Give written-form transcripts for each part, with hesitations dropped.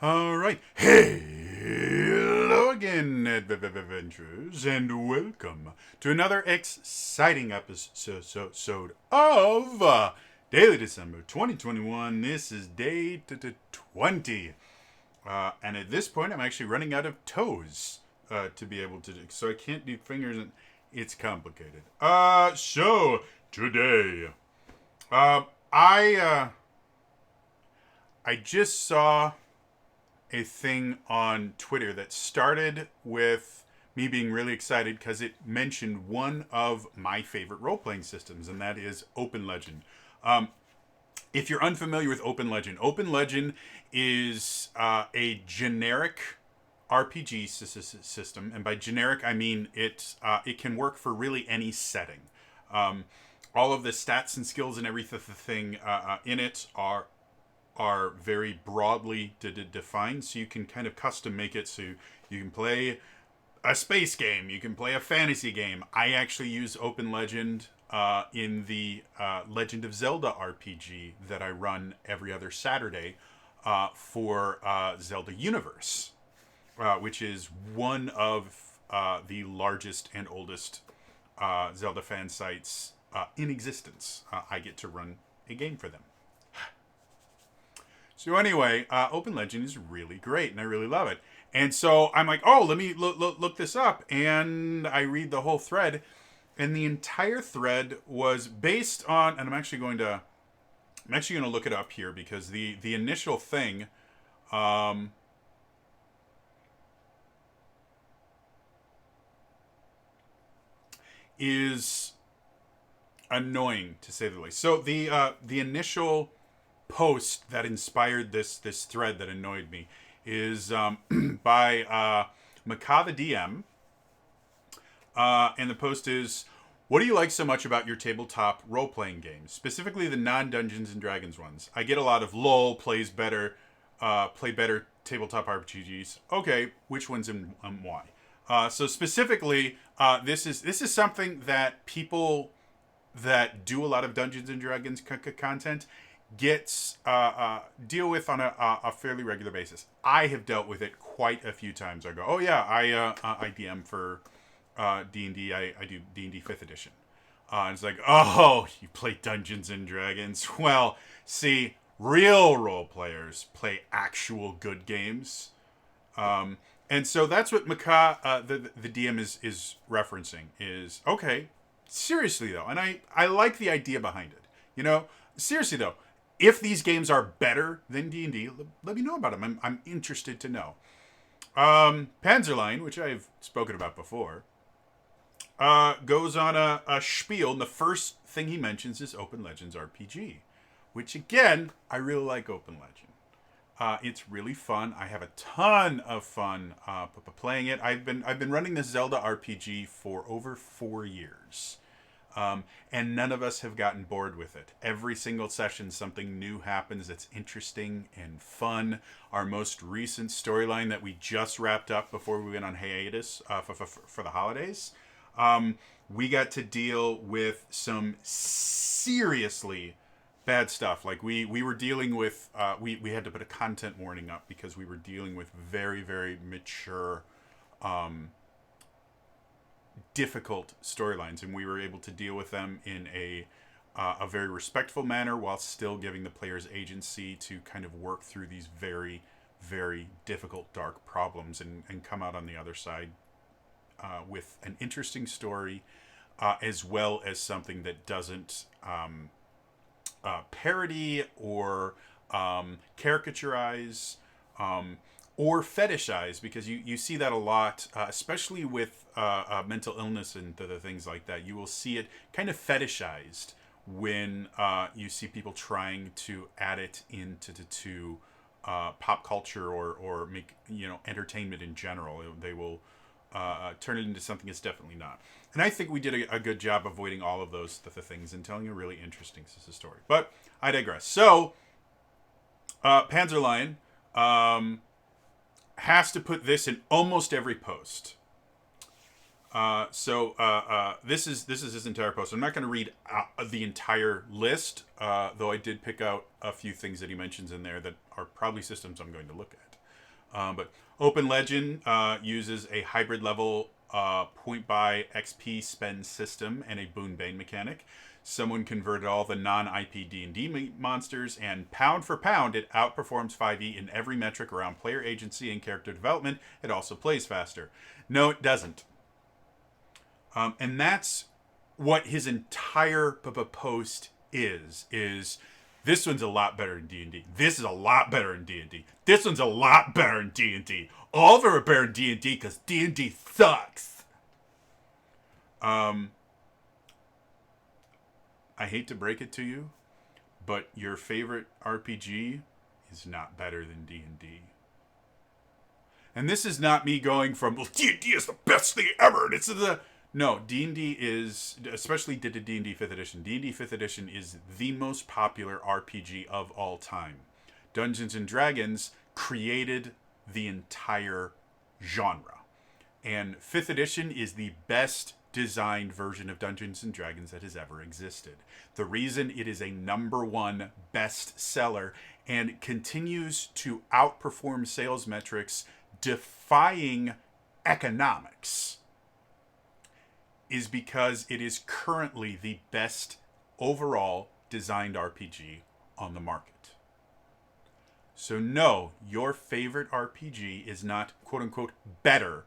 All right. Hello again, adventurers, and welcome to another exciting episode of Daily December 2021. This is day 20. And at this point, I'm actually running out of toes to be able to do. So I can't do fingers, and it's complicated. So today, uh, I I just saw a thing on Twitter that started with me being really excited because it mentioned one of my favorite role playing systems, and that is Open Legend. If you're unfamiliar with Open Legend is a generic RPG system, and by generic I mean it can work for really any setting. Um, all of the stats and skills and everything in it are very broadly defined, so you can kind of custom make it so you can play a space game, you can play a fantasy game. I actually use Open Legend in the Legend of Zelda RPG that I run every other Saturday for Zelda Universe, which is one of the largest and oldest Zelda fan sites in existence. I get to run a game for them. So anyway, Open Legend is really great, and I really love it. And so I'm like, oh, let me look this up, and I read the whole thread, and the entire thread was based on, and I'm actually going to look it up here because the initial thing, is annoying to say the least. So the initial post that inspired this thread that annoyed me is by Maka the DM, and the post is, "What do you like so much about your tabletop role playing games, specifically the non Dungeons and Dragons ones? I get a lot of lol, play better tabletop RPGs. Okay, which ones and why?" So specifically, this is something that people that do a lot of Dungeons and Dragons content gets deal with on a fairly regular basis. I have dealt with it quite a few times. I go, oh yeah, I DM for D&D. I do D&D 5th edition. And it's like, oh, you play Dungeons and Dragons. Well, see, real role players play actual good games. And so that's what Maka, the DM, is referencing. Is okay, seriously though, and I like the idea behind it. Seriously though, if these games are better than D&D, let me know about them. I'm interested to know. Panzerline, which I've spoken about before, goes on a spiel, and the first thing he mentions is Open Legends RPG, which again, I really like Open Legend. It's really fun. I have a ton of fun playing it. I've been running this Zelda RPG for over 4 years. And none of us have gotten bored with it. Every single session, something new happens that's interesting and fun. Our most recent storyline that we just wrapped up before we went on hiatus for the holidays, we got to deal with some seriously bad stuff. Like we were dealing with, we had to put a content warning up because we were dealing with very, very mature difficult storylines, and we were able to deal with them in a very respectful manner while still giving the players agency to kind of work through these very, very difficult, dark problems and come out on the other side with an interesting story, as well as something that doesn't parody or caricaturize or fetishize, because you see that a lot, especially with mental illness and the things like that. You will see it kind of fetishized when you see people trying to add it into pop culture or make entertainment in general. They will turn it into something it's definitely not. And I think we did a good job avoiding all of those things and telling a really interesting story. But I digress. So, Panzerline has to put this in almost every post. This is his entire post. I'm not going to read the entire list, though I did pick out a few things that he mentions in there that are probably systems I'm going to look at. But Open Legend uses a hybrid level point buy XP spend system and a boon bane mechanic. Someone converted all the non-IP D&D monsters, and pound for pound, it outperforms 5e in every metric around player agency and character development. It also plays faster. No, it doesn't. And that's what his entire post is this one's a lot better in D&D. This is a lot better in D&D. This one's a lot better in D&D. All of them are better in D&D because D&D sucks. I hate to break it to you, but your favorite RPG is not better than D&D. And this is not me going from, well, D&D is the best thing ever. And it's the... No, D&D is, especially D&D 5th edition, D&D 5th edition is the most popular RPG of all time. Dungeons & Dragons created the entire genre. And 5th edition is the best designed version of Dungeons & Dragons that has ever existed. The reason it is a #1 bestseller and continues to outperform sales metrics, defying economics, is because it is currently the best overall designed RPG on the market. So no, your favorite RPG is not quote-unquote better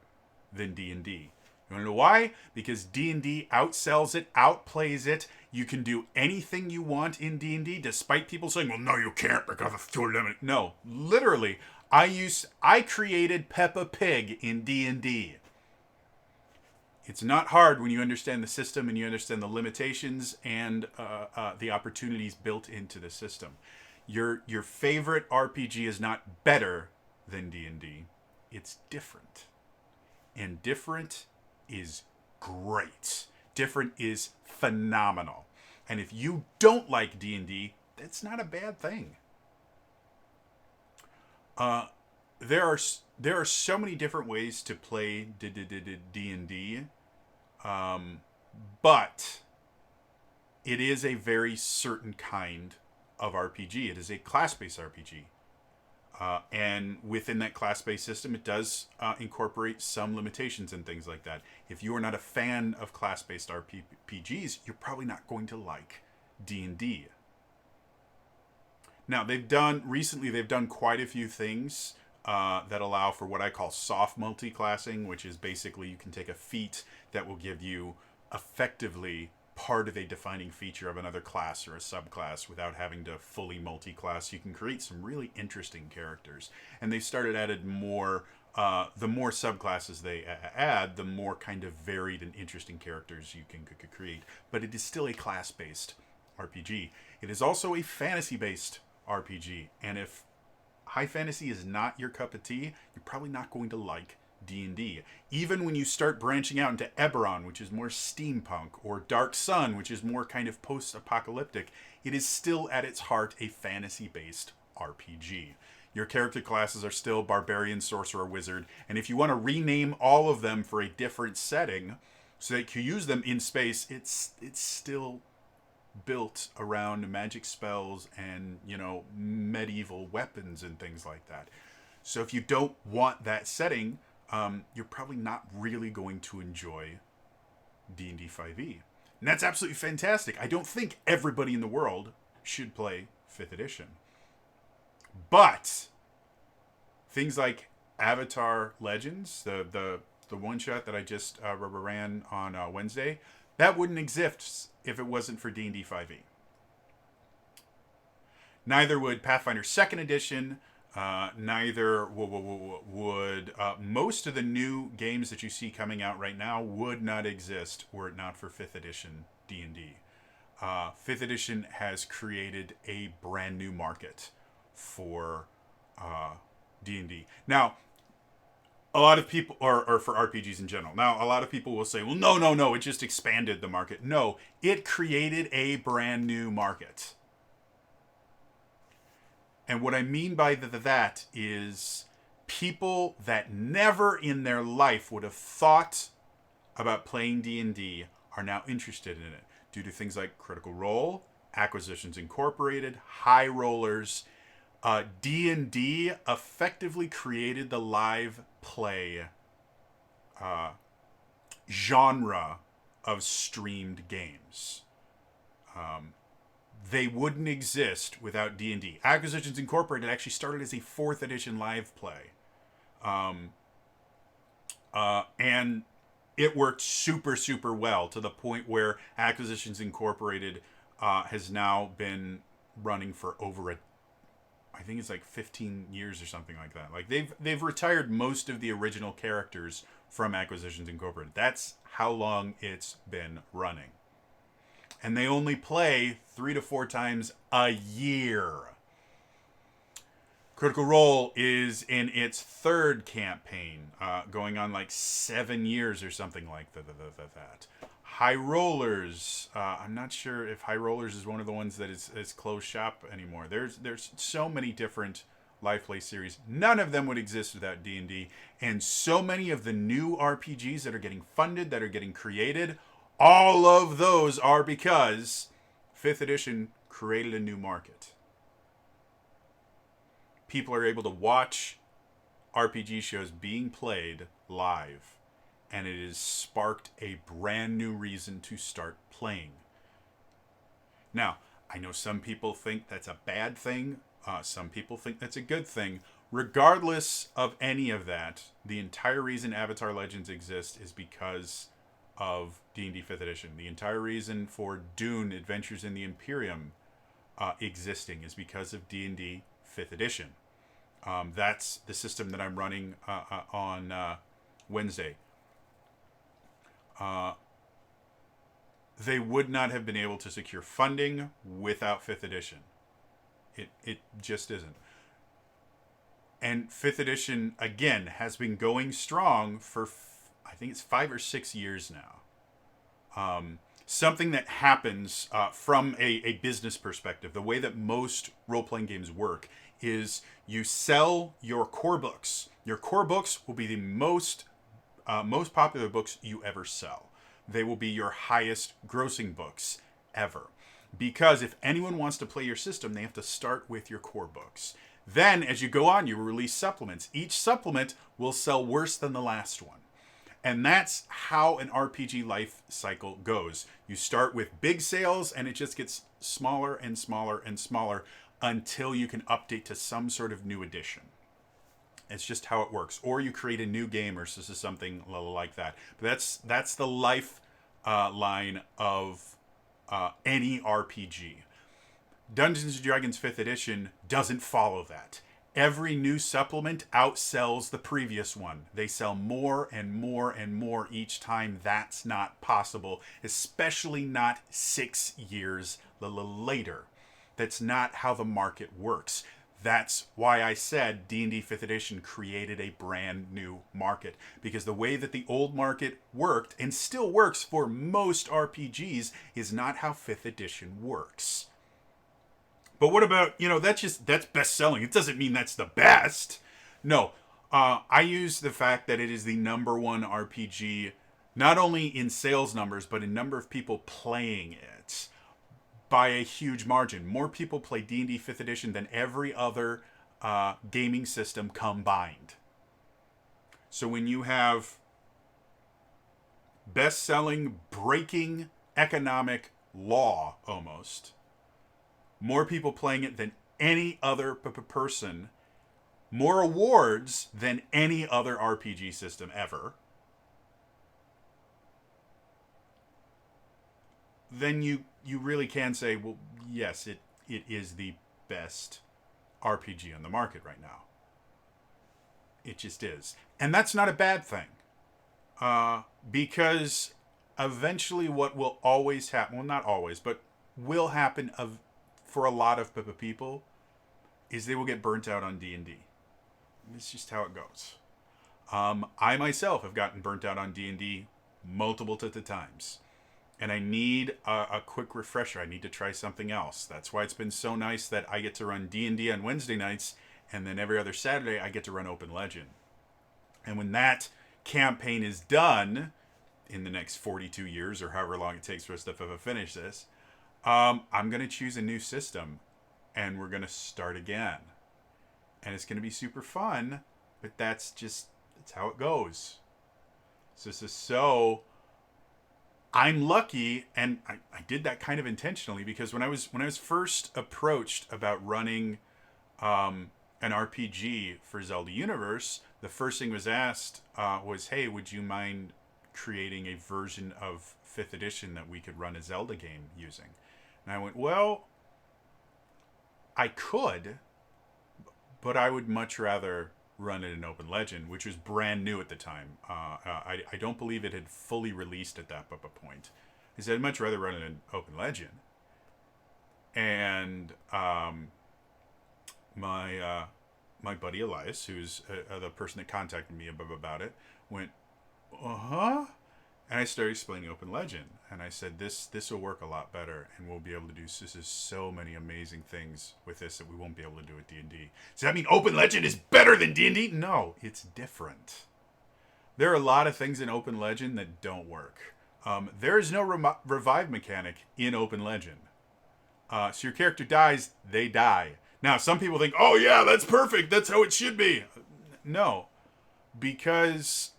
than D&D. You want to know why? Because D&D outsells it, outplays it. You can do anything you want in D&D, despite people saying, well, no, you can't because it's too limited. No, literally, I created Peppa Pig in D&D. It's not hard when you understand the system and you understand the limitations and the opportunities built into the system. Your favorite RPG is not better than D&D. It's different. And different is great. Different is phenomenal. And if you don't like D&D, that's not a bad thing. There are so many different ways to play D&D, but it is a very certain kind of RPG. It is a class-based RPG. And within that class-based system, it does incorporate some limitations and things like that. If you are not a fan of class-based RPGs, you're probably not going to like D&D. Now, they've done quite a few things that allow for what I call soft multi-classing, which is basically you can take a feat that will give you effectively part of a defining feature of another class or a subclass without having to fully multi-class. You can create some really interesting characters. And they've started added more, the more subclasses they add, the more kind of varied and interesting characters you can create. But it is still a class-based RPG. It is also a fantasy-based RPG. And if high fantasy is not your cup of tea, you're probably not going to like D&D. Even when you start branching out into Eberron, which is more steampunk, or Dark Sun, which is more kind of post-apocalyptic, it is still at its heart a fantasy-based RPG. Your character classes are still barbarian, sorcerer, wizard, and if you want to rename all of them for a different setting so that you use them in space, it's still built around magic spells and, medieval weapons and things like that. So if you don't want that setting, you're probably not really going to enjoy D&D 5e. And that's absolutely fantastic. I don't think everybody in the world should play 5th edition. But things like Avatar Legends, the one-shot that I just ran on Wednesday, that wouldn't exist if it wasn't for D&D 5e. Neither would Pathfinder 2nd edition. Neither would most of the new games that you see coming out right now would not exist were it not for 5th edition D&D. 5th edition has created a brand new market for D&D. Now, a lot of people, or for RPGs in general. Now, a lot of people will say, well, no, it just expanded the market. No, it created a brand new market. And what I mean by that is people that never in their life would have thought about playing D&D are now interested in it due to things like Critical Role, Acquisitions Incorporated, High Rollers, D&D effectively created the live play genre of streamed games. They wouldn't exist without D&D. Acquisitions Incorporated actually started as a 4th edition live play. And it worked super, super well to the point where Acquisitions Incorporated has now been running for over I think it's like 15 years or something like that. Like they've retired most of the original characters from Acquisitions Incorporated. That's how long it's been running. And they only play 3 to 4 times a year. Critical Role is in its 3rd campaign, going on like 7 years or something like that. High Rollers, I'm not sure if High Rollers is one of the ones that is closed shop anymore. There's so many different live play series. None of them would exist without D&D. And so many of the new RPGs that are getting funded, that are getting created, all of those are because 5th edition created a new market. People are able to watch RPG shows being played live, and it has sparked a brand new reason to start playing. Now, I know some people think that's a bad thing. Some people think that's a good thing. Regardless of any of that, the entire reason Avatar Legends exists is because of D&D 5th edition. The entire reason for Dune Adventures in the Imperium existing is because of D&D 5th edition. That's the system that I'm running on Wednesday. They would not have been able to secure funding without 5th edition. It just isn't. And 5th edition, again, has been going strong for, I think it's 5 or 6 years now. Something that happens from a business perspective, the way that most role-playing games work, is you sell your core books. Your core books will be the most popular books you ever sell. They will be your highest grossing books ever. Because if anyone wants to play your system, they have to start with your core books. Then, as you go on, you release supplements. Each supplement will sell worse than the last one. And that's how an RPG life cycle goes. You start with big sales, and it just gets smaller and smaller and smaller until you can update to some sort of new edition. It's just how it works. Or you create a new game or something like that. But that's the life line of any RPG. Dungeons & Dragons 5th edition doesn't follow that. Every new supplement outsells the previous one. They sell more and more and more each time. That's not possible, especially not 6 years later. That's not how the market works. That's why I said D&D 5th edition created a brand new market. Because the way that the old market worked, and still works for most RPGs, is not how 5th edition works. But what about, that's best selling. It doesn't mean that's the best. No, I use the fact that it is the number one RPG, not only in sales numbers, but in number of people playing it by a huge margin. More people play D&D 5th edition than every other gaming system combined. So when you have best-selling, breaking economic law almost, more people playing it than any other person, more awards than any other RPG system ever, then you really can say, well, yes, it is the best RPG on the market right now. It just is. And that's not a bad thing. Because eventually what will always happen, well, not always, but will happen for a lot of people, is they will get burnt out on D&D. It's just how it goes. I myself have gotten burnt out on D&D multiple times. And I need a quick refresher. I need to try something else. That's why it's been so nice that I get to run D&D on Wednesday nights, and then every other Saturday I get to run Open Legend. And when that campaign is done, in the next 42 years, or however long it takes for us to finish this, I'm going to choose a new system, and we're going to start again. and it's going to be super fun, but that's how it goes. So I'm lucky, and I did that kind of intentionally, because when I was first approached about running an RPG for Zelda Universe, the first thing was asked was, hey, would you mind creating a version of 5th edition that we could run a Zelda game using? And I went, well, I could, but I would much rather run it in Open Legend, which was brand new at the time. I don't believe it had fully released at that point. I said I'd much rather run it in Open Legend. And my buddy Elias, who's the person that contacted me about it, went, uh-huh. And I started explaining Open Legend, and I said, this will work a lot better, and we'll be able to do so many amazing things with this that we won't be able to do with D&D. Does that mean Open Legend is better than D&D? No, it's different. There are a lot of things in Open Legend that don't work. There is no revive mechanic in Open Legend. So your character dies, they die. Now, some people think, oh yeah, that's perfect, that's how it should be. No, because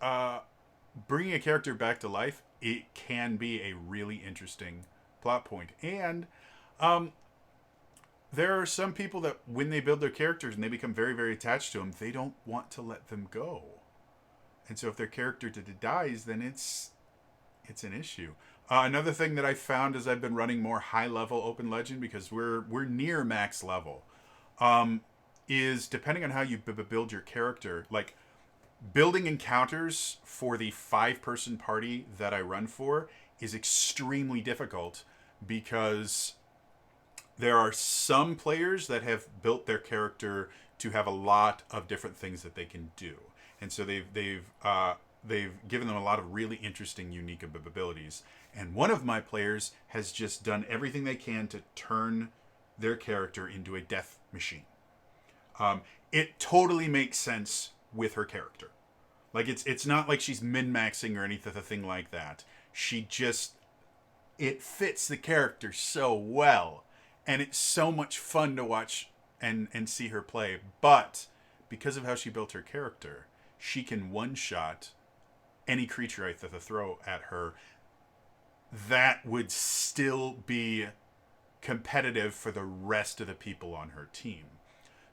bringing a character back to life, it can be a really interesting plot point. And there are some people that when they build their characters and they become very, very attached to them, they don't want to let them go. And so if their character dies, then it's an issue. Another thing that I found as I've been running more high-level Open Legend, because we're near max level, is depending on how you build your character, like building encounters for the 5-person party that I run for is extremely difficult, because there are some players that have built their character to have a lot of different things that they can do. And so they've given them a lot of really interesting, unique abilities. And one of my players has just done everything they can to turn their character into a death machine. It totally makes sense with her character. Like, it's not like she's min-maxing or anything like that. It fits the character so well. And it's so much fun to watch and see her play. But because of how she built her character, she can one-shot any creature I throw at her. That would still be competitive for the rest of the people on her team.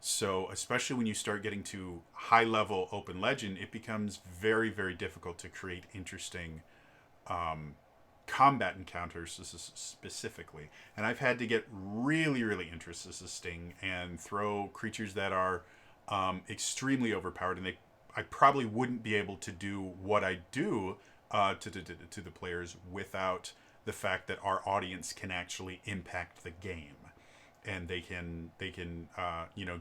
So especially when you start getting to high-level Open Legend, it becomes very, very difficult to create interesting combat encounters specifically. And I've had to get really, really interesting and throw creatures that are extremely overpowered, and I probably wouldn't be able to do what I do to the players without the fact that our audience can actually impact the game. And they can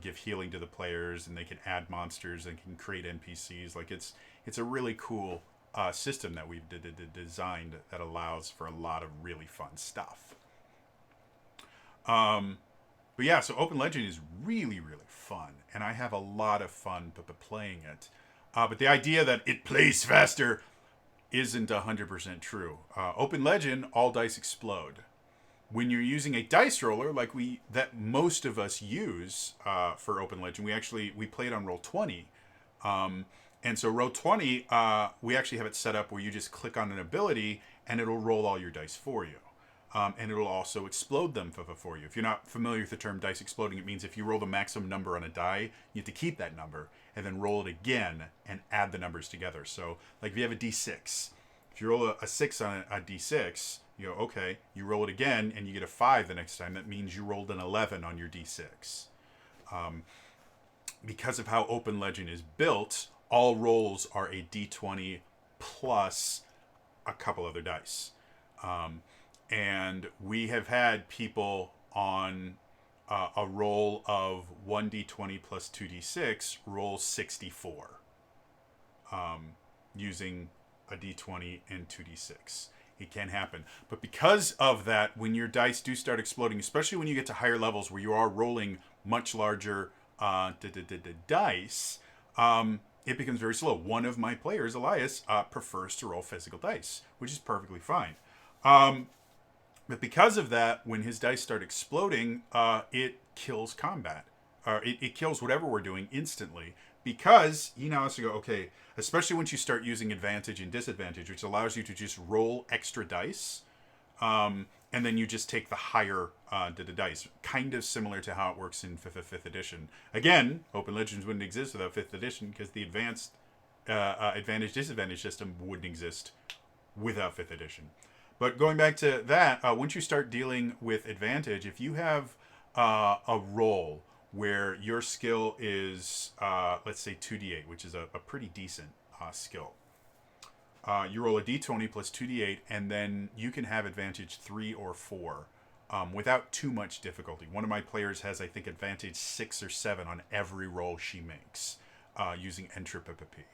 give healing to the players, and they can add monsters and can create NPCs. Like, it's a really cool system that we've designed that allows for a lot of really fun stuff. But yeah, so Open Legend is really, really fun, and I have a lot of fun playing it. But the idea that it plays faster isn't 100% true. Open Legend, all dice explode. When you're using a dice roller like that most of us use for Open Legend, we played on Roll20. And so Roll20, we actually have it set up where you just click on an ability and it'll roll all your dice for you. And it'll also explode them for you. If you're not familiar with the term dice exploding, it means if you roll the maximum number on a die, you have to keep that number and then roll it again and add the numbers together. So, like, if you have a D6, if you roll a 6 on a D6, you go, okay, you roll it again and you get a 5 the next time. That means you rolled an 11 on your D6. Because of how Open Legend is built, all rolls are a D20 plus a couple other dice. And we have had people on a roll of 1d20 plus 2d6 roll 64 using a d20 and 2d6. It can happen. But because of that, when your dice do start exploding, especially when you get to higher levels where you are rolling much larger dice, it becomes very slow. One of my players, Elias, prefers to roll physical dice, which is perfectly fine. But because of that, when his dice start exploding, it kills combat. it kills whatever we're doing instantly, because he now has to go, okay, especially once you start using advantage and disadvantage, which allows you to just roll extra dice, and then you just take the higher to the dice, kind of similar to how it works in 5th edition. Again, Open Legends wouldn't exist without 5th edition, because the advanced advantage disadvantage system wouldn't exist without 5th edition. But going back to that, once you start dealing with advantage, if you have a roll where your skill is, let's say 2d8, which is a pretty decent skill, you roll a d20 plus 2d8, and then you can have advantage 3 or 4 without too much difficulty. One of my players has, I think, advantage 6 or 7 on every roll she makes using entropy.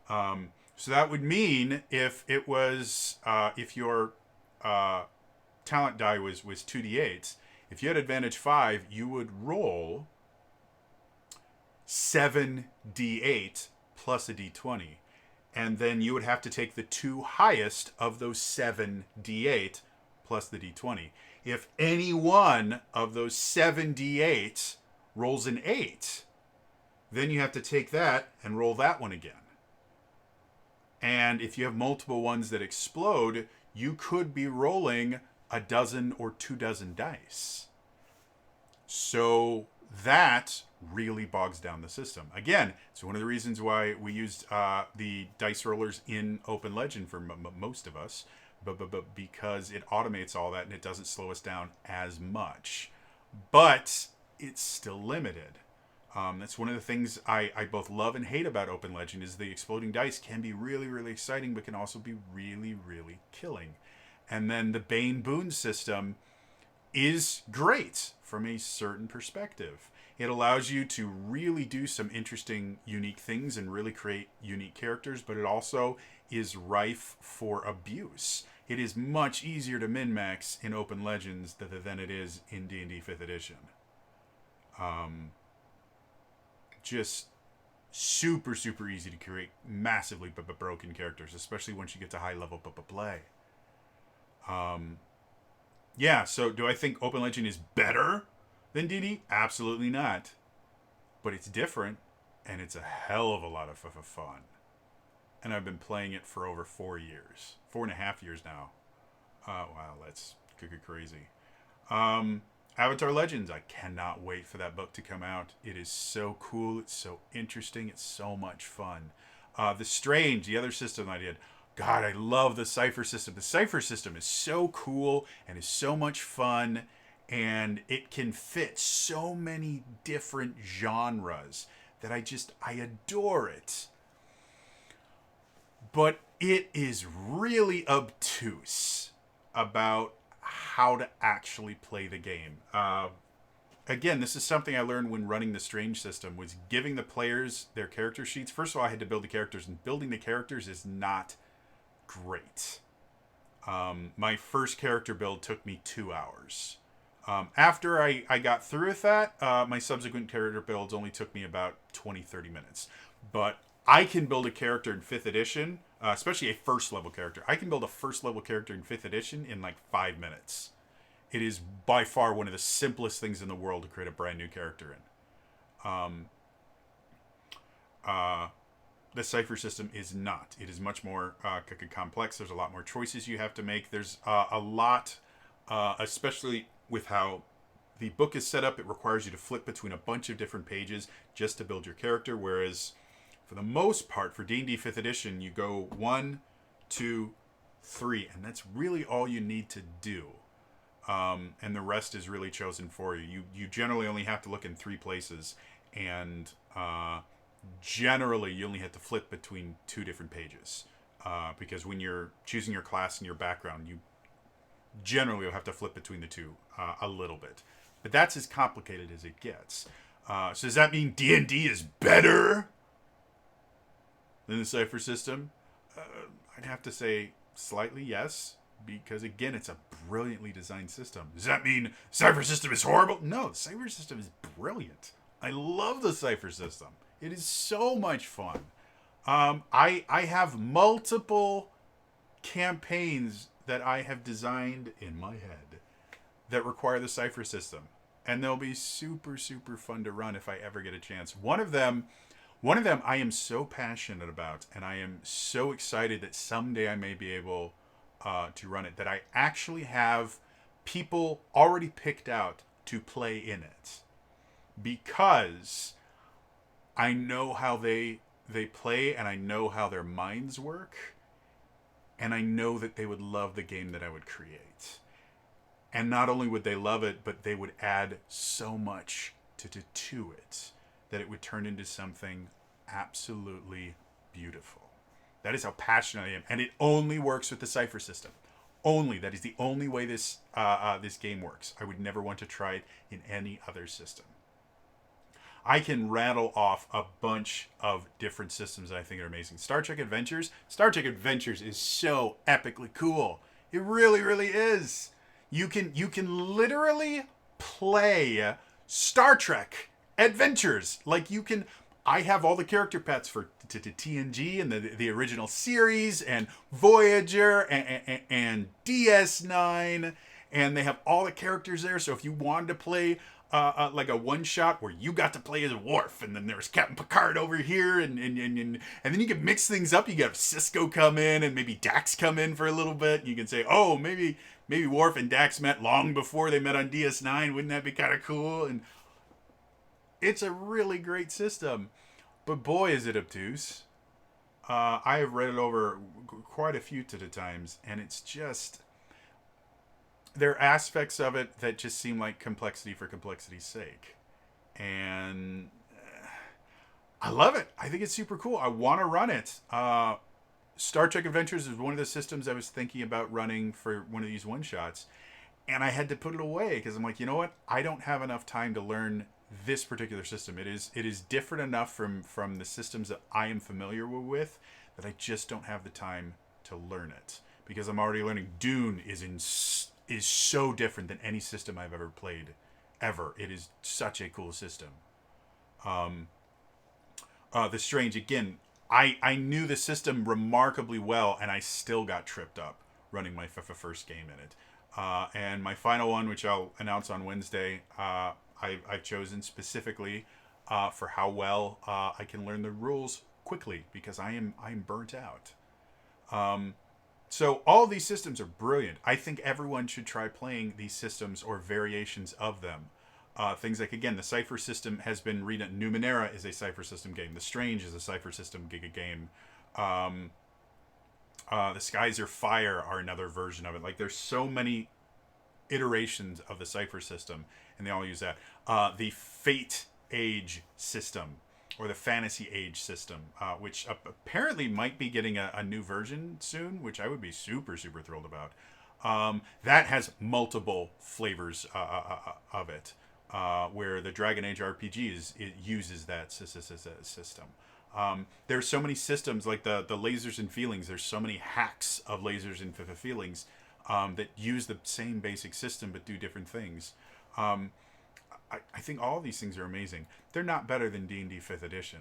So that would mean if it was, if your talent die was 2d8s, if you had advantage 5, you would roll 7d8 plus a d20. And then you would have to take the 2 highest of those 7d8 plus the d20. If any one of those 7d8 rolls an 8, then you have to take that and roll that one again. And if you have multiple ones that explode, you could be rolling a dozen or 2 dozen dice. So that really bogs down the system. Again, it's one of the reasons why we used the dice rollers in Open Legend for most of us, but because it automates all that and it doesn't slow us down as much. But it's still limited. That's one of the things I both love and hate about Open Legend, is the exploding dice can be really, really exciting, but can also be really, really killing. And then the Bane Boon system is great from a certain perspective. It allows you to really do some interesting, unique things and really create unique characters, but it also is rife for abuse. It is much easier to min-max in Open Legends than it is in D&D 5th edition. Just super, super easy to create massively broken characters, especially once you get to high level play. Yeah, so do I think Open Legend is better than D&D? Absolutely not. But it's different, and it's a hell of a lot of fun. And I've been playing it for over 4 years. 4.5 years now. Wow, that's crazy. Avatar Legends, I cannot wait for that book to come out. It is so cool, it's so interesting, it's so much fun. The Strange, the other system I did, God, I love the Cipher System. The Cipher System is so cool and is so much fun, and it can fit so many different genres that I adore it. But it is really obtuse about how to actually play the game. Again, this is something I learned when running the Strange system, was giving the players their character sheets. First of all, I had to build the characters, and building the characters is not great. My first character build took me 2 hours. After I got through with that, my subsequent character builds only took me about 20-30 minutes. But I can build a character in 5th edition, especially a first level character. I can build a first level character in 5th edition in like 5 minutes. It is by far one of the simplest things in the world to create a brand new character in. The Cipher System is not. It is much more complex. There's a lot more choices you have to make. There's a lot, especially with how the book is set up. It requires you to flip between a bunch of different pages just to build your character, whereas for the most part, for D&D 5th edition, you go 1, 2, 3, and that's really all you need to do. And the rest is really chosen for you. You generally only have to look in 3 places, and generally you only have to flip between 2 different pages. Because when you're choosing your class and your background, you generally will have to flip between the 2 a little bit. But that's as complicated as it gets. So does that mean D&D is better than the Cipher System? I'd have to say slightly yes, because again, it's a brilliantly designed system. Does that mean Cipher System is horrible? No, the Cipher System is brilliant. I love the Cipher System. It is so much fun. I have multiple campaigns that I have designed in my head that require the Cipher System. and they'll be super super fun to run if I ever get a chance. One of them I am so passionate about, and I am so excited that someday I may be able to run it, that I actually have people already picked out to play in it, because I know how they play, and I know how their minds work, and I know that they would love the game that I would create. And not only would they love it, but they would add so much to it that it would turn into something absolutely beautiful. That is how passionate I am, and it only works with the Cipher system. Only that is the only way this game works. I would never want to try it in any other system. I can rattle off a bunch of different systems that I think are amazing. Star Trek Adventures. Star Trek Adventures is so epically cool. It really, really is. You can literally play Star Trek Adventures. Like you can. I have all the character pets for TNG and the original series and Voyager and DS9, and they have all the characters there. So if you wanted to play like a one shot where you got to play as Worf, and then there's Captain Picard over here, and then you can mix things up. You can have Cisco come in, and maybe Dax come in for a little bit. You can say, oh, maybe Worf and Dax met long before they met on DS9. Wouldn't that be kind of cool? And it's a really great system, but boy, is it obtuse. I have read it over quite a few times, and it's just, there are aspects of it that just seem like complexity for complexity's sake. And I love it. I think it's super cool. I want to run it. Star Trek Adventures is one of the systems I was thinking about running for one of these one-shots. And I had to put it away because I'm like, you know what? I don't have enough time to learn this particular system. It is different enough from the systems that I am familiar with that I just don't have the time to learn it. Because I'm already learning Dune is so different than any system I've ever played, ever. It is such a cool system. The Strange, again, I knew the system remarkably well, and I still got tripped up running my first game in it. And my final one, which I'll announce on Wednesday, I've chosen specifically for how well I can learn the rules quickly, because I'm burnt out. So all these systems are brilliant. I think everyone should try playing these systems or variations of them. Things like, again, the Cipher System has been redone. Numenera is a Cipher System game. The Strange is a Cipher System game. The Skies Are Fire are another version of it. Like, there's so many iterations of the Cipher System, and they all use that. The Fate Age system, or the Fantasy Age system, which apparently might be getting a new version soon, which I would be super, super thrilled about. That has multiple flavors of it, where the Dragon Age RPG it uses that system. There's so many systems, like the Lasers and Feelings. There's so many hacks of Lasers and Feelings that use the same basic system but do different things. I think all of these things are amazing. They're not better than D&D 5th edition.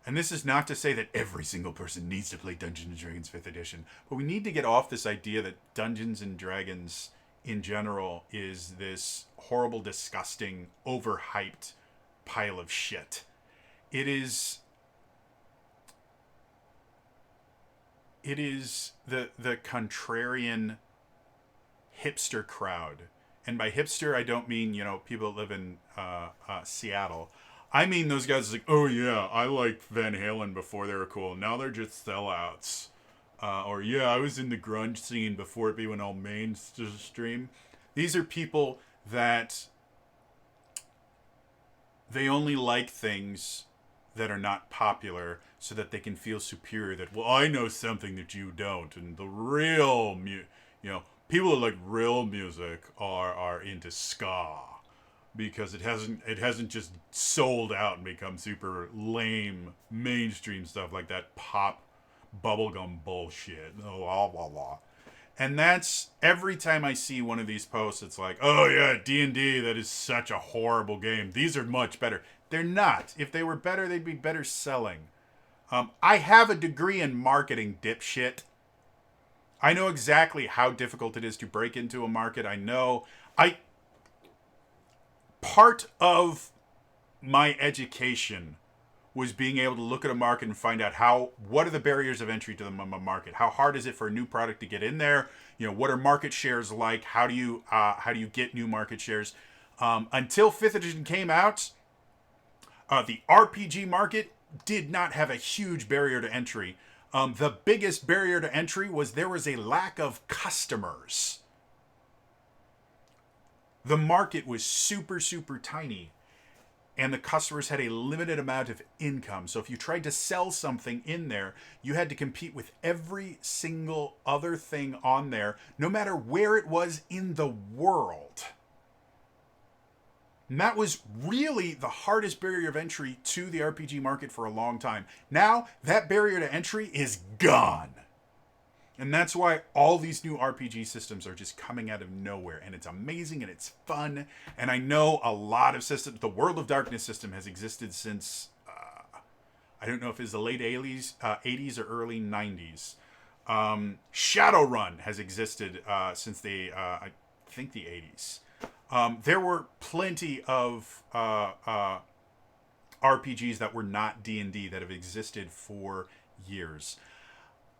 And this is not to say that every single person needs to play Dungeons and Dragons 5th edition, but we need to get off this idea that Dungeons and Dragons in general is this horrible, disgusting, overhyped pile of shit. It is the contrarian hipster crowd. And by hipster, I don't mean, people that live in Seattle. I mean those guys like, oh yeah, I liked Van Halen before they were cool. Now they're just sellouts. Or yeah, I was in the grunge scene before it went all mainstream. These are people that they only like things that are not popular so that they can feel superior. That, well, I know something that you don't. And the real, people that like real music are into ska, because it hasn't just sold out and become super lame mainstream stuff like that pop bubblegum bullshit. Blah blah blah. And that's, every time I see one of these posts, it's like, oh yeah, D&D, that is such a horrible game. These are much better. They're not. If they were better, they'd be better selling. I have a degree in marketing, dipshit. I know exactly how difficult it is to break into a market. I know. part of my education was being able to look at a market and find out what are the barriers of entry to the market. How hard is it for a new product to get in there? What are market shares like? How do you get new market shares? Until 5th edition came out, the RPG market did not have a huge barrier to entry. The biggest barrier to entry was there was a lack of customers. The market was super, super tiny, and the customers had a limited amount of income. So if you tried to sell something in there, you had to compete with every single other thing on there, no matter where it was in the world. And that was really the hardest barrier of entry to the RPG market for a long time. Now, that barrier to entry is gone. And that's why all these new RPG systems are just coming out of nowhere. And it's amazing and it's fun. And I know a lot of systems. The World of Darkness system has existed since, I don't know if it's the late 80s or early 90s. Shadowrun has existed since I think the 80s. There were plenty of RPGs that were not D&D that have existed for years.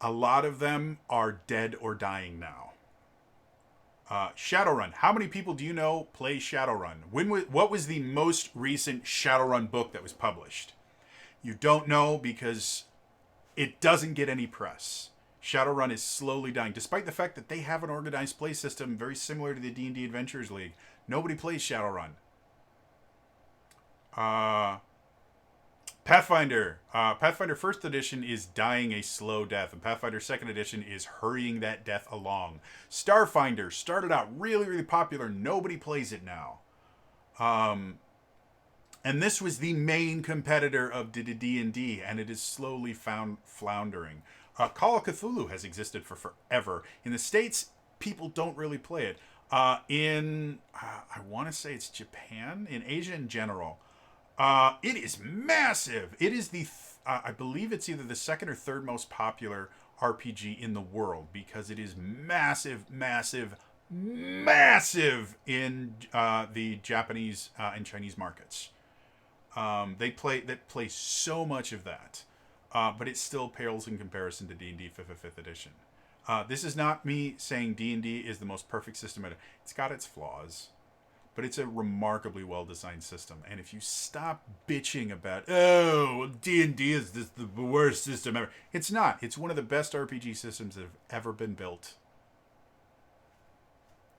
A lot of them are dead or dying now. Shadowrun. How many people do you know play Shadowrun? What was the most recent Shadowrun book that was published? You don't know because it doesn't get any press. Shadowrun is slowly dying, despite the fact that they have an organized play system very similar to the D&D Adventures League. Nobody plays Shadowrun. Pathfinder. Pathfinder 1st edition is dying a slow death, and Pathfinder 2nd edition is hurrying that death along. Starfinder started out really, really popular. Nobody plays it now. And this was the main competitor of D&D, and it is slowly floundering. Call of Cthulhu has existed for forever. In the States, people don't really play it. I want to say it's Japan, in Asia in general. It is massive. It is I believe it's either the second or third most popular RPG in the world because it is massive, massive, massive in the Japanese and Chinese markets. They play so much of that, but it still pales in comparison to D&D 5th edition. This is not me saying D&D is the most perfect system. It's got its flaws, but it's a remarkably well-designed system. And if you stop bitching about, D&D is the worst system ever, it's not. It's one of the best RPG systems that have ever been built.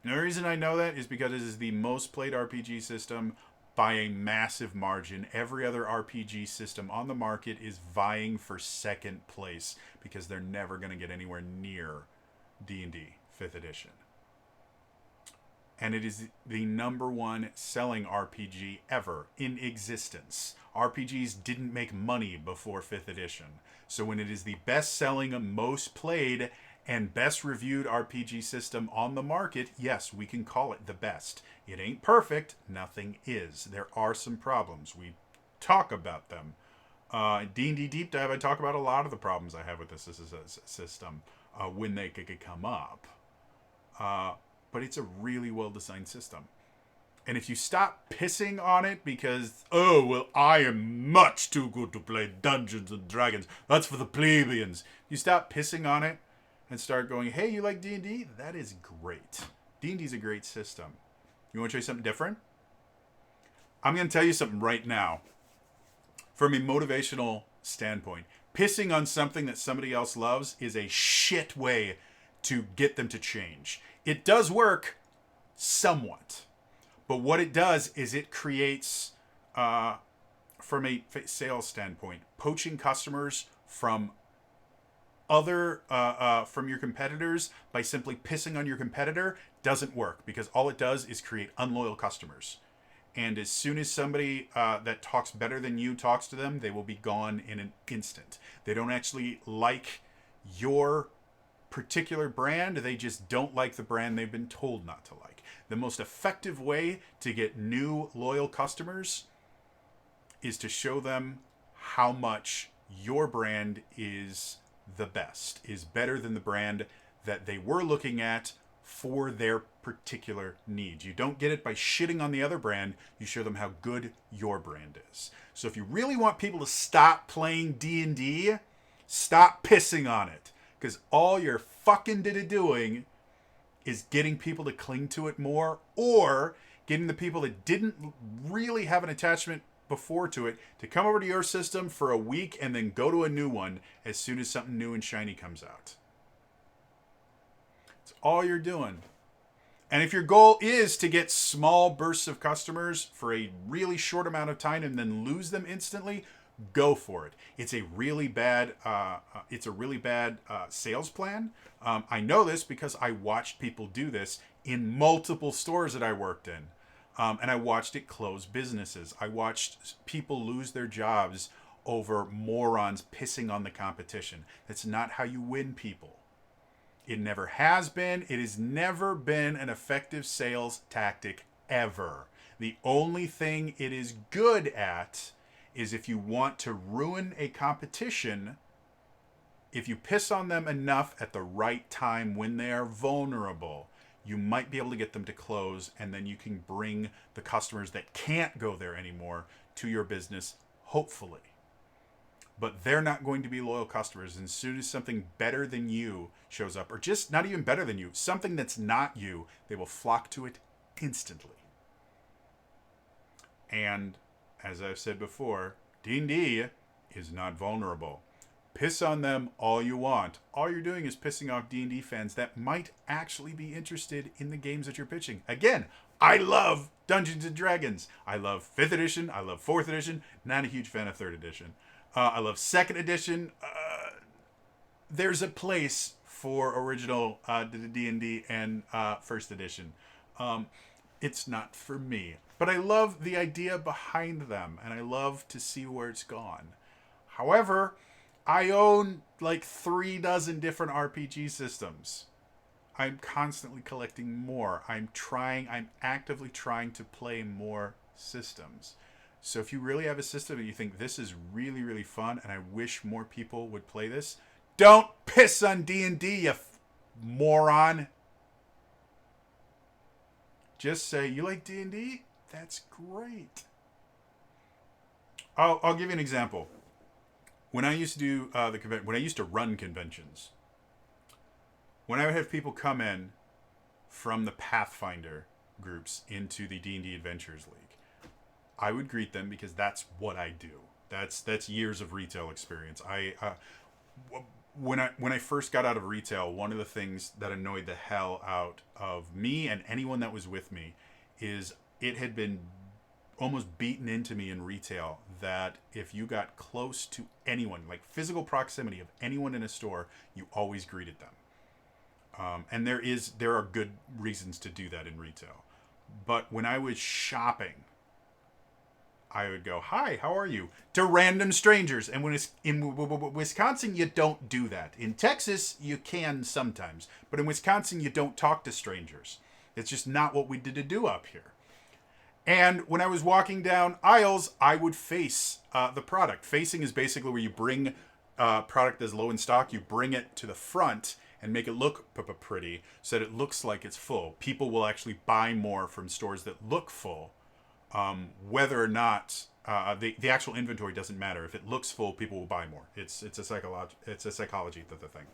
And the reason I know that is because it is the most played RPG system by a massive margin. Every other RPG system on the market is vying for second place because they're never going to get anywhere near D&D 5th edition. And it is the number one selling RPG ever in existence. RPGs didn't make money before 5th edition. So when it is the best-selling, most played, and best reviewed RPG system on the market, yes, we can call it the best. It ain't perfect. Nothing is. There are some problems. We talk about them. D&D Deep Dive, I talk about a lot of the problems I have with this system when they could come up. But it's a really well-designed system. And if you stop pissing on it because, I am much too good to play Dungeons and Dragons. That's for the plebeians. You stop pissing on it and start going, hey, you like D&D? That is great. D&D is a great system. You want to try something different? I'm going to tell you something right now. From a motivational standpoint, pissing on something that somebody else loves is a shit way to get them to change. It does work somewhat. But what it does is it creates, from a sales standpoint, poaching customers from from your competitors by simply pissing on your competitor doesn't work because all it does is create unloyal customers. And as soon as somebody that talks better than you talks to them, they will be gone in an instant. They don't actually like your particular brand. They just don't like the brand they've been told not to like. The most effective way to get new loyal customers is to show them how much your brand is the best, is better than the brand that they were looking at for their particular needs. You don't get it by shitting on the other brand. You show them how good your brand is. So if you really want people to stop playing D&D, stop pissing on it. Because all you're fucking doing is getting people to cling to it more, or getting the people that didn't really have an attachment before to it to come over to your system for a week and then go to a new one as soon as something new and shiny comes out. It's all you're doing. And if your goal is to get small bursts of customers for a really short amount of time and then lose them instantly, go for it. It's a really bad sales plan. I know this because I watched people do this in multiple stores that I worked in. And I watched it close businesses. I watched people lose their jobs over morons pissing on the competition. That's not how you win people. It never has been. It has never been an effective sales tactic ever. The only thing it is good at is if you want to ruin a competition, if you piss on them enough at the right time when they are vulnerable, you might be able to get them to close, and then you can bring the customers that can't go there anymore to your business, hopefully. But they're not going to be loyal customers. And as soon as something better than you shows up, or just not even better than you, something that's not you, they will flock to it instantly. And as I've said before, D&D is not vulnerable. Piss on them all you want. All you're doing is pissing off D&D fans that might actually be interested in the games that you're pitching. Again, I love Dungeons & Dragons. I love 5th edition. I love 4th edition. Not a huge fan of 3rd edition. I love 2nd edition. There's a place for original D&D and 1st edition. It's not for me. But I love the idea behind them, and I love to see where it's gone. However, I own like 3 dozen different RPG systems. I'm constantly collecting more. I'm actively trying to play more systems. So if you really have a system and you think this is really, really fun and I wish more people would play this, don't piss on D&D, you moron. Just say, you like D&D? That's great. I'll give you an example. When I used to do when I used to run conventions, when I would have people come in from the Pathfinder groups into the D&D Adventures League, I would greet them because that's what I do. That's years of retail experience. When I first got out of retail, one of the things that annoyed the hell out of me and anyone that was with me is it had been almost beaten into me in retail that if you got close to anyone, like physical proximity of anyone in a store, you always greeted them. And there are good reasons to do that in retail. But when I was shopping, I would go, hi, how are you? To random strangers. And when it's in Wisconsin, you don't do that. In Texas, you can sometimes. But in Wisconsin, you don't talk to strangers. It's just not what we did to do up here. And when I was walking down aisles, I would face the product. Facing is basically where you bring product that's low in stock, you bring it to the front and make it look pretty so that it looks like it's full. People will actually buy more from stores that look full. Whether or not the actual inventory doesn't matter. If it looks full, people will buy more. It's a psychology the thing.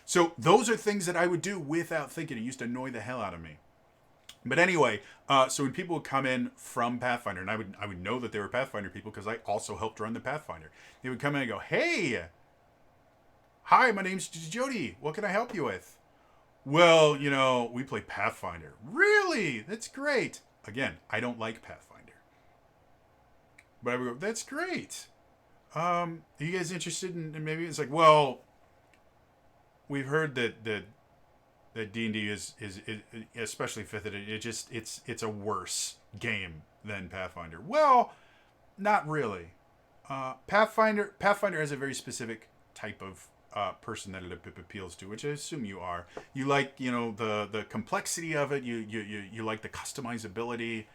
So those are things that I would do without thinking. It used to annoy the hell out of me. But anyway, so when people would come in from Pathfinder, and I would know that they were Pathfinder people because I also helped run the Pathfinder. They would come in and go, hey, hi, my name's Jody. What can I help you with? Well, we play Pathfinder. Really? That's great. Again, I don't like Pathfinder. But I would go, that's great. Are you guys interested in maybe? It's like, well, we've heard that D&D is especially 5th edition, it's a worse game than Pathfinder. Well, not really. Pathfinder has a very specific type of person that it appeals to, which I assume you are. You like, the complexity of it. You like the customizability.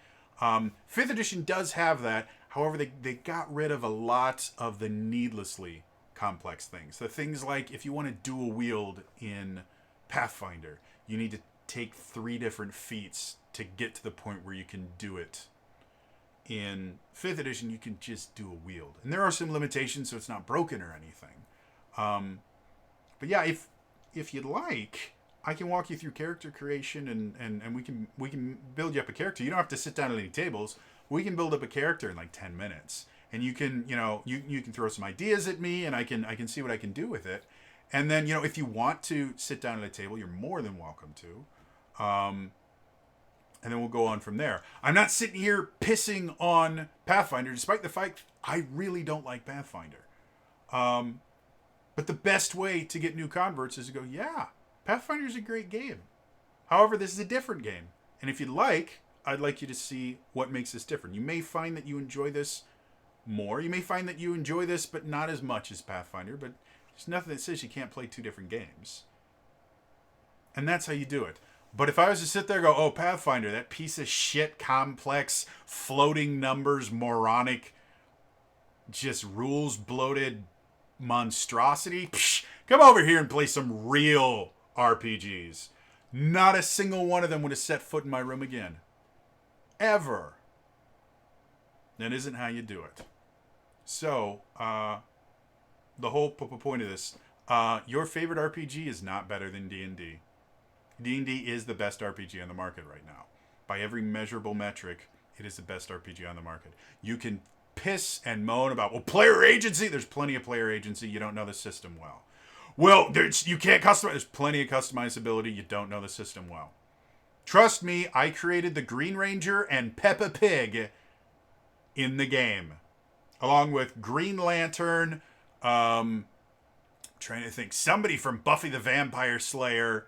5th edition does have that. However, they got rid of a lot of the needlessly complex things. The things like if you want to dual wield in Pathfinder, you need to take 3 different feats to get to the point where you can do it. In 5th edition, you can just do a wield. And there are some limitations, so it's not broken or anything. But yeah, if you'd like, I can walk you through character creation and we can build you up a character. You don't have to sit down at any tables. We can build up a character in like 10 minutes. And you can, you can throw some ideas at me and I can see what I can do with it. And then, if you want to sit down at a table, you're more than welcome to. And then we'll go on from there. I'm not sitting here pissing on Pathfinder, despite the fact I really don't like Pathfinder. But the best way to get new converts is to go, yeah, Pathfinder's a great game. However, this is a different game. And if you'd like, I'd like you to see what makes this different. You may find that you enjoy this more. You may find that you enjoy this, but not as much as Pathfinder. But there's nothing that says you can't play 2 different games. And that's how you do it. But if I was to sit there and go, oh, Pathfinder, that piece of shit, complex, floating numbers, moronic, just rules bloated monstrosity, come over here and play some real RPGs. Not a single one of them would have set foot in my room again. Ever. That isn't how you do it. So, the whole point of this, your favorite RPG is not better than D&D. D&D is the best RPG on the market right now. By every measurable metric, it is the best RPG on the market. You can piss and moan about, well, player agency. There's plenty of player agency. You don't know the system well. Well, you can't customize. There's plenty of customizability. You don't know the system well. Trust me, I created the Green Ranger and Peppa Pig in the game. Along with Green Lantern, trying to think, somebody from Buffy the Vampire Slayer.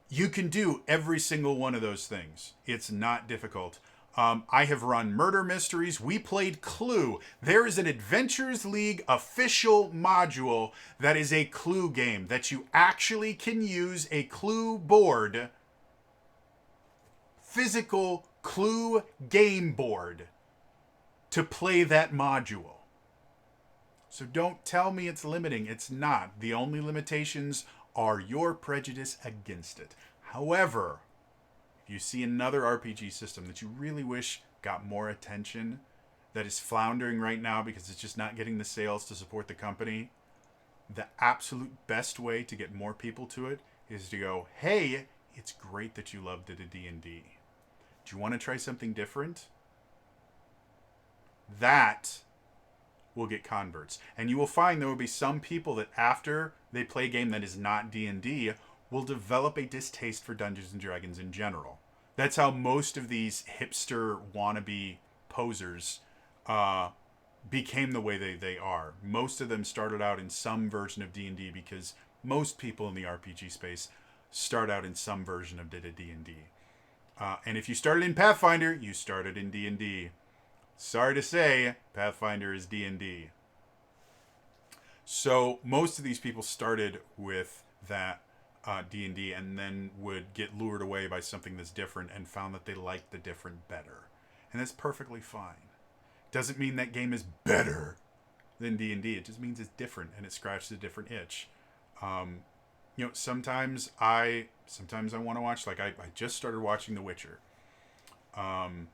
You can do every single one of those things. It's not difficult. I have run murder mysteries. We played Clue. There is an Adventures League official module that is a Clue game that you actually can use a Clue board, physical Clue game board, to play that module. So don't tell me it's limiting. It's not. The only limitations are your prejudice against it. However, if you see another RPG system that you really wish got more attention, that is floundering right now because it's just not getting the sales to support the company, the absolute best way to get more people to it is to go, hey, it's great that you loved it at D&D. Do you want to try something different? That will get converts. And you will find there will be some people that after they play a game that is not D&D will develop a distaste for Dungeons & Dragons in general. That's how most of these hipster wannabe posers became the way they are. Most of them started out in some version of D&D because most people in the RPG space start out in some version of D&D. And if you started in Pathfinder, you started in D&D. Sorry to say, Pathfinder is D&D. So most of these people started with that D&D and then would get lured away by something that's different and found that they liked the different better. And that's perfectly fine. Doesn't mean that game is better than D&D. It just means it's different and it scratches a different itch. Sometimes I want to watch, like I just started watching The Witcher on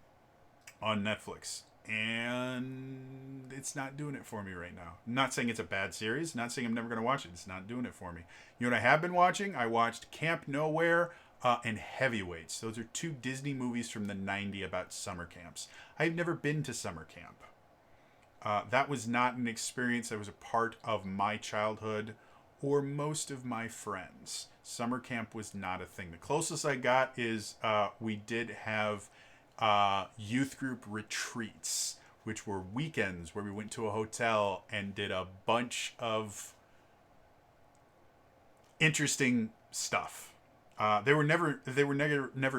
Netflix. And it's not doing it for me right now. I'm not saying it's a bad series. Not saying I'm never going to watch it. It's not doing it for me. You know what I have been watching? I watched Camp Nowhere and Heavyweights. Those are 2 Disney movies from the 90s about summer camps. I've never been to summer camp. That was not an experience that was a part of my childhood or most of my friends. Summer camp was not a thing. The closest I got is we did have youth group retreats, which were weekends where we went to a hotel and did a bunch of interesting stuff. They were never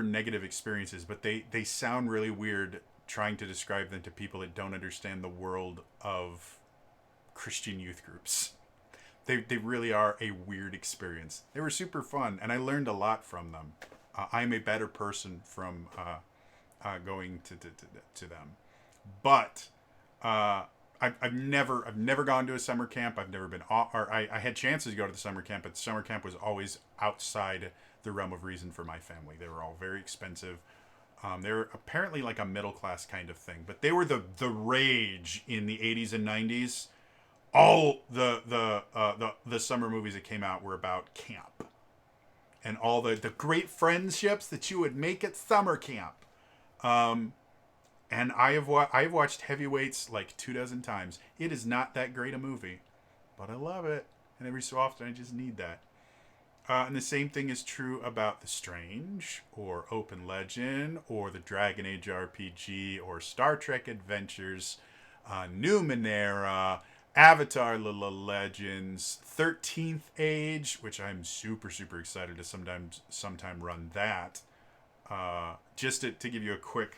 negative experiences, but they sound really weird trying to describe them to people that don't understand the world of Christian youth groups. They really are a weird experience. They were super fun, and I learned a lot from them. I'm a better person from going to them. But I've never gone to a summer camp. I've never been, or I had chances to go to the summer camp, but the summer camp was always outside the realm of reason for my family. They were all very expensive. They were apparently like a middle class kind of thing, but they were the rage in the 80s and 90s. All the summer movies that came out were about camp and all the great friendships that you would make at summer camp. Um, and I've watched Heavyweights like 2 dozen times. It is not that great a movie, but I love it, and every so often I just need that. And the same thing is true about The Strange, or Open Legend, or the Dragon Age RPG, or Star Trek Adventures, Numenera, Avatar: The Legends, 13th Age, which I'm super super excited to sometime run that. Just to give you a quick,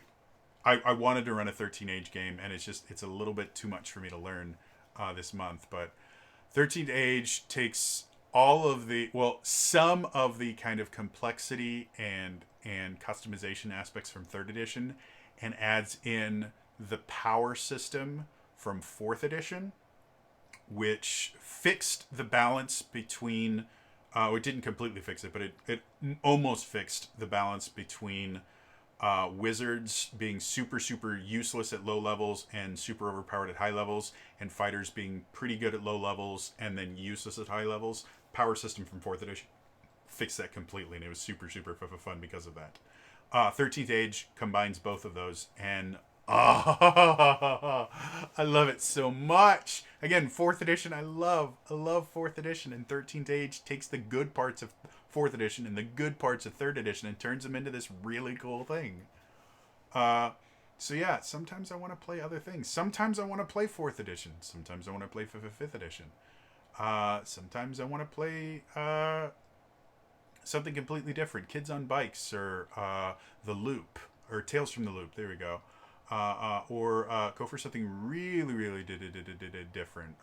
I wanted to run a 13 Age game, and it's a little bit too much for me to learn this month, but 13th Age takes all of the, well, some of the kind of complexity and customization aspects from third edition, and adds in the power system from fourth edition, which fixed the balance between, it didn't completely fix it, but it almost fixed the balance between wizards being super super useless at low levels and super overpowered at high levels, and fighters being pretty good at low levels and then useless at high levels. Power system from fourth edition fixed that completely, and it was super super fun because of that. 13th Age combines both of those, and I love it so much. Again, fourth edition, I love fourth edition, and 13th Age takes the good parts of fourth edition and the good parts of third edition and turns them into this really cool thing. So yeah, sometimes I want to play other things. Sometimes I want to play fourth edition. Sometimes I want to play fifth edition. Sometimes I want to play something completely different. Kids on Bikes, or The Loop, or Tales from the Loop. There we go. Or go for something really, really different.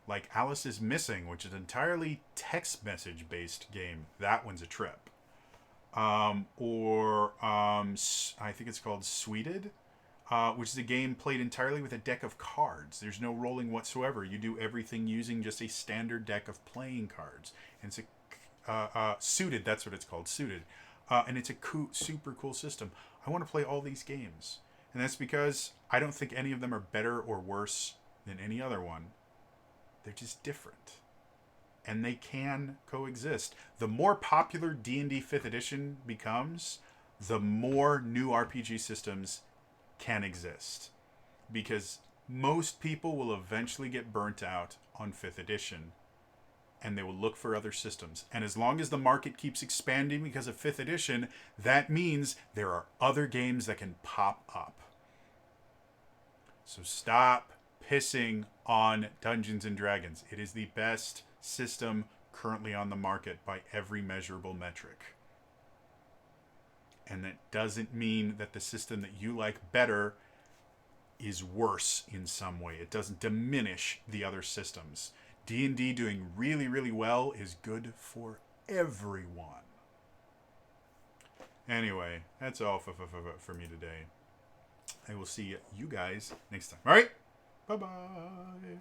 Like Alice is Missing, which is an entirely text message based game. That one's a trip. Or I think it's called Sweeted, which is a game played entirely with a deck of cards. There's no rolling whatsoever. You do everything using just a standard deck of playing cards. And it's Suited, that's what it's called, Suited. And it's a super cool system. I want to play all these games. And that's because I don't think any of them are better or worse than any other one. They're just different. And they can coexist. The more popular D&D 5th edition becomes, the more new RPG systems can exist. Because most people will eventually get burnt out on 5th edition, and they will look for other systems. And as long as the market keeps expanding because of 5th edition, that means there are other games that can pop up. So stop pissing on Dungeons and Dragons. It is the best system currently on the market by every measurable metric. And that doesn't mean that the system that you like better is worse in some way. It doesn't diminish the other systems. D&D doing really, really well is good for everyone. Anyway, that's all for me today. I will see you guys next time. All right? Bye-bye.